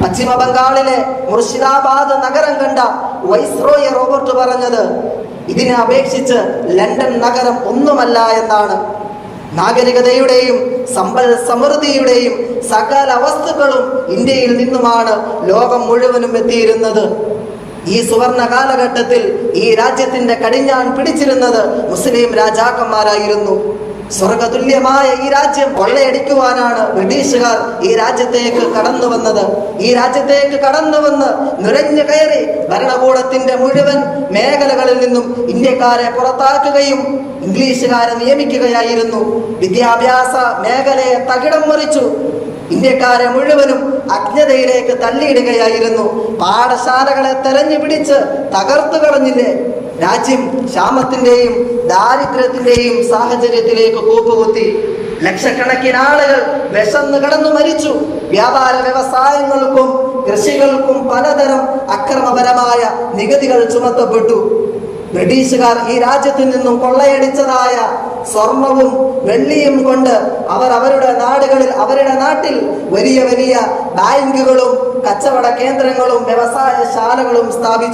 പശ്ചിമ ബംഗാളിലെ മുർഷിദാബാദ് നഗരം കണ്ട വൈസ്രോയി റോബർട്ട് പറഞ്ഞത്, ഇതിനെ അപേക്ഷിച്ച് ലണ്ടൻ നഗരം ഒന്നുമല്ല എന്നാണ്. നാഗരികതയുടെയും സമ്പൽ സമൃദ്ധിയുടെയും സകല വസ്തുക്കളും ഇന്ത്യയിൽ നിന്നുമാണ് ലോകം മുഴുവനും എത്തിയിരുന്നത്. ഈ സുവർണ കാലഘട്ടത്തിൽ ഈ രാജ്യത്തിന്റെ കടിഞ്ഞാൺ പിടിച്ചിരുന്നത് മുസ്ലിം രാജാക്കന്മാരായിരുന്നു. സ്വർഗതുല്യമായ ഈ രാജ്യം കൊള്ളയടിക്കുവാനാണ് ബ്രിട്ടീഷുകാർ ഈ രാജ്യത്തേക്ക് കടന്നു വന്നത്. ഈ രാജ്യത്തേക്ക് കടന്നു വന്ന് നുരഞ്ഞു കയറി ഭരണകൂടത്തിന്റെ മുഴുവൻ മേഖലകളിൽ നിന്നും ഇന്ത്യക്കാരെ പുറത്താക്കുകയും ഇംഗ്ലീഷുകാരെ നിയമിക്കുകയായിരുന്നു. വിദ്യാഭ്യാസ മേഖലയെ തകിടം മറിച്ചു. ഇന്ത്യക്കാരെ മുഴുവനും അജ്ഞതയിലേക്ക് തള്ളിയിടുകയായിരുന്നു. പാഠശാലകളെ തെരഞ്ഞു പിടിച്ച് തകർത്തു കളഞ്ഞില്ലേ? രാജ്യം ക്ഷാമത്തിന്റെയും ദാരിദ്ര്യത്തിന്റെയും സാഹചര്യത്തിലേക്ക് കൂപ്പുകുത്തി. ലക്ഷക്കണക്കിന് ആളുകൾ വിശന്ന് കിടന്നു മരിച്ചു. വ്യാപാര വ്യവസായങ്ങൾക്കും കൃഷികൾക്കും പലതരം അക്രമപരമായ നികുതികൾ ചുമത്തപ്പെട്ടു. ബ്രിട്ടീഷുകാർ ഈ രാജ്യത്തിൽ നിന്നും കൊള്ളയടിച്ചതായ സ്വർണവും വെള്ളിയും കൊണ്ട് അവർ അവരുടെ നാടുകളിൽ, അവരുടെ നാട്ടിൽ വലിയ വലിയ ബാങ്കുകളും കച്ചവട കേന്ദ്രങ്ങളും വ്യവസായ ശാലകളും സ്ഥാപിച്ചു.